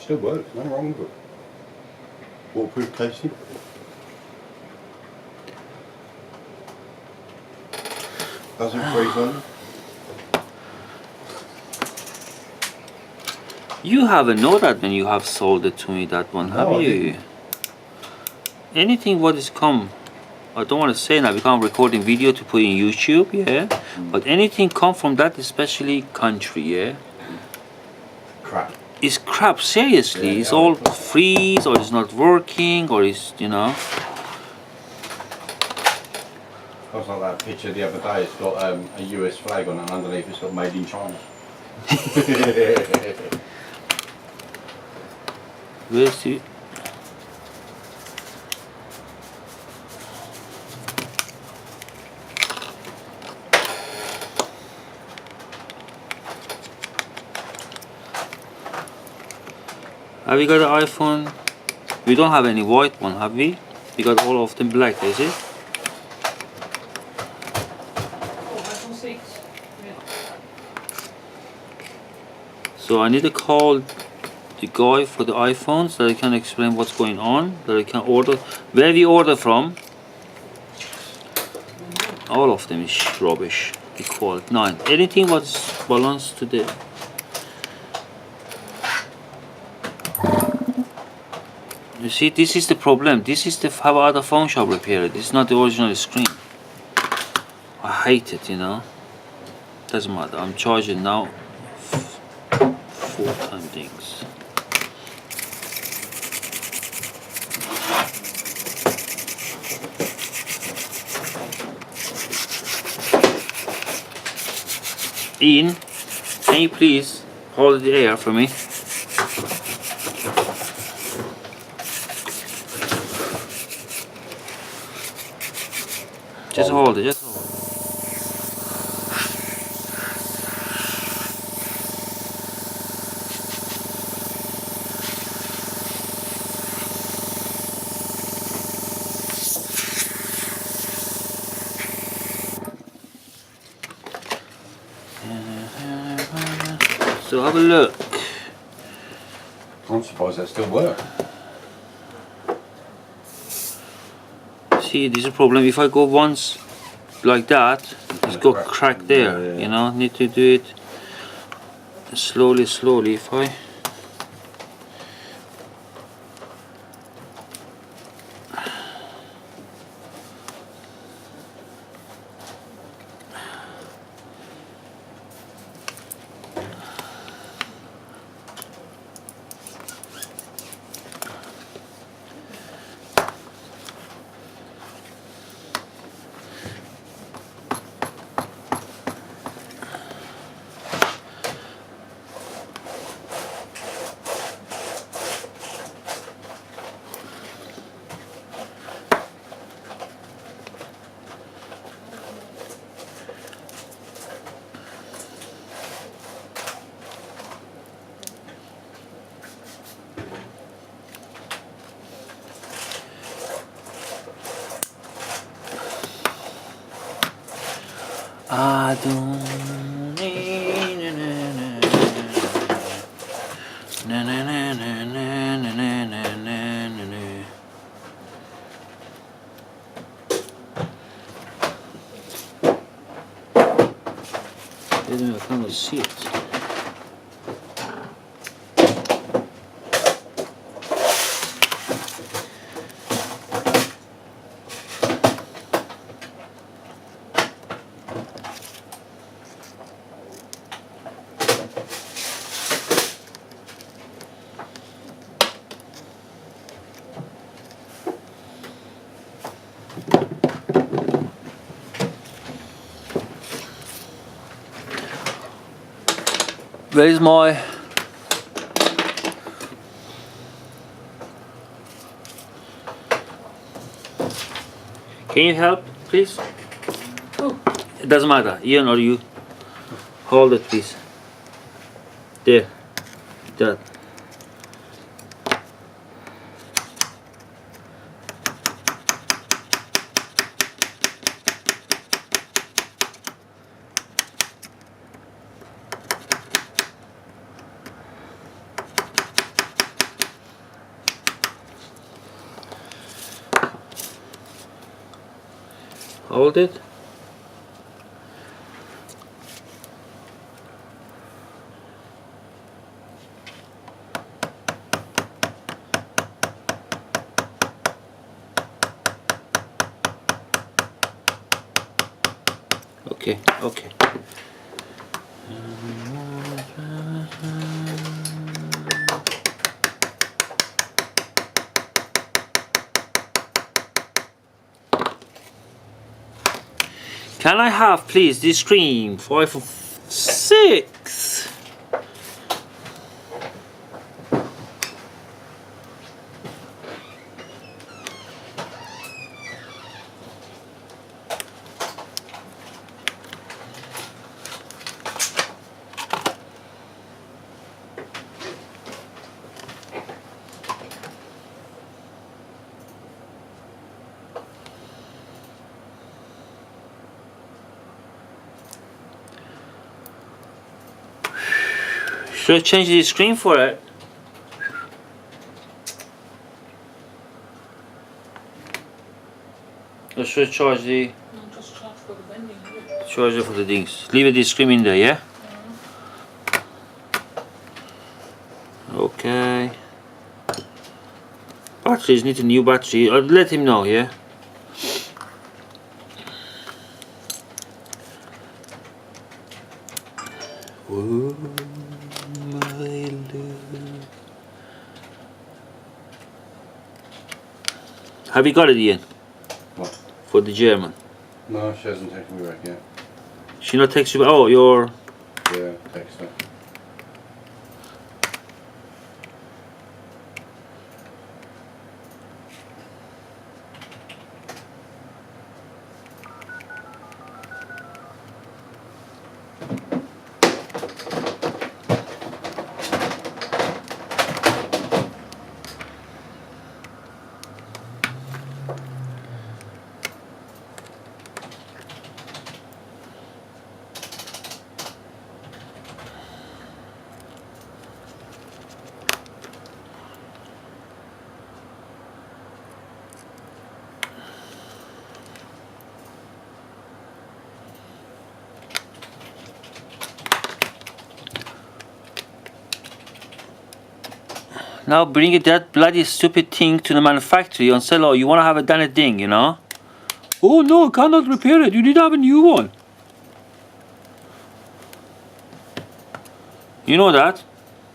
Still works, nothing wrong with it. Waterproof casing. Doesn't freeze on you. You haven't know that when you have sold it to me, that one, have No, I you? didn't. Anything what is come, I don't want to say now because I'm recording video to put in YouTube, yeah. But anything come from that, especially country, yeah. Crap. It's crap, seriously. Yeah, It's yeah, all freeze, or it's not working, or it's, you know. I was like that picture the other day, it's got a US flag on it, and underneath it's got made in China. Where's the... Have you got an iPhone? We don't have any white one, have we? We got all of them black, is it? iPhone 6. Yeah. So I need to call the guy for the iPhones that I can explain what's going on, that I can order. Where we order from? All of them is rubbish. Equal 9. Anything what's balanced today. You see, this is the problem. This is the how other phone shop repair it. This is not the original screen. I hate it, you know. Doesn't matter. I'm charging now 4 time things. Ian, can you please hold the air for me? Just hold it, just hold it. So have a look. I'm surprised that still works. See, there's a problem. If I go once like that, it's got crack there. Yeah, yeah. You know, need to do it slowly, slowly. If I don't need na na na na na na na na na na na. Wait a minute, I can't see it. Where's my... Can you help, please? Oh, it doesn't matter. Ian or you. Hold it, please. There. That. Hold it. Okay, okay. Can I have, please, this screen for iPhone 6? Should I change the screen for it? Or should I charge the No, just charge for the bending. charger for the things? Leave the screen in there, yeah? Okay. Batteries need a new battery. I'll let him know, yeah? Ooh, my love. Have you got it, Ian? What? For the German? No, she hasn't texted me back yet. She not text you? Oh, you're... Yeah, text her. Now bring it that bloody stupid thing to the manufactury and sell. Oh, you want to have a done thing, you know? Oh no, cannot repair it. You need to have a new one. You know that?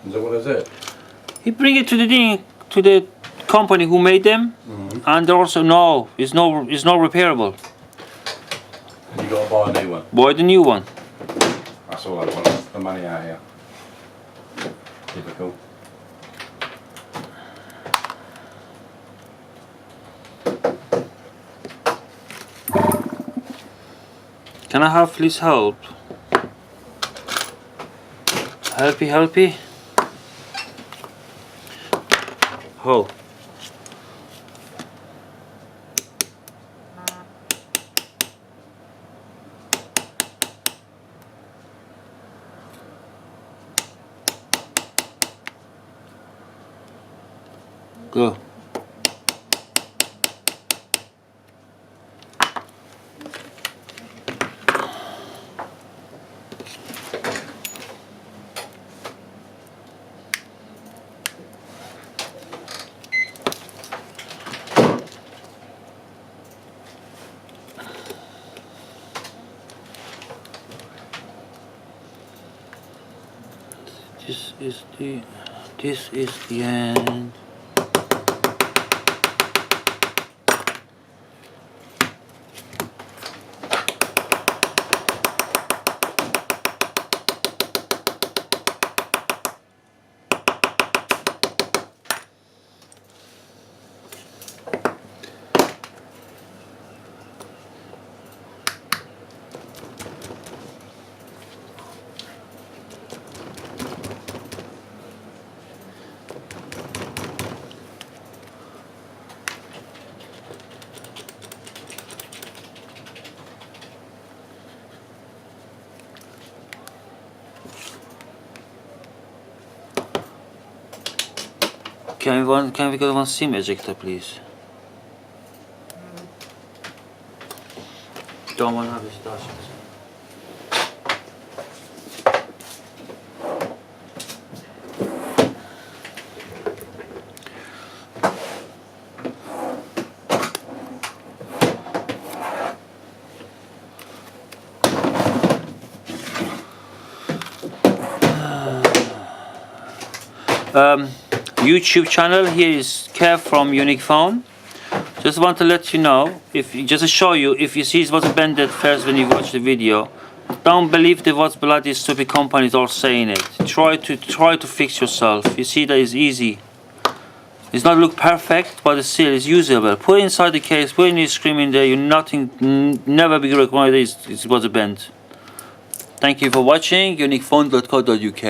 Is that what is it? You bring it to the thing, to the company who made them, and they're also no, it's not repairable. And you got to buy a new one. Buy the new one. That's all I want. The money out here. Typical. Can I have please help? Helpy. Oh. Go. This is the end. Can we get one SIM ejector, please? Don't want to have this dust. YouTube channel. Here is Kev from Unique Phone. Just want to let you know, just to show you, if you see it was bent at first when you watch the video, don't believe the what bloody stupid companies are saying it. Try to fix yourself. You see that is easy. It's not look perfect, but it's still is usable. Put it inside the case, put it in your screen in there. You nothing, never be recommended. It was bent. Thank you for watching. uniquephone.co.uk.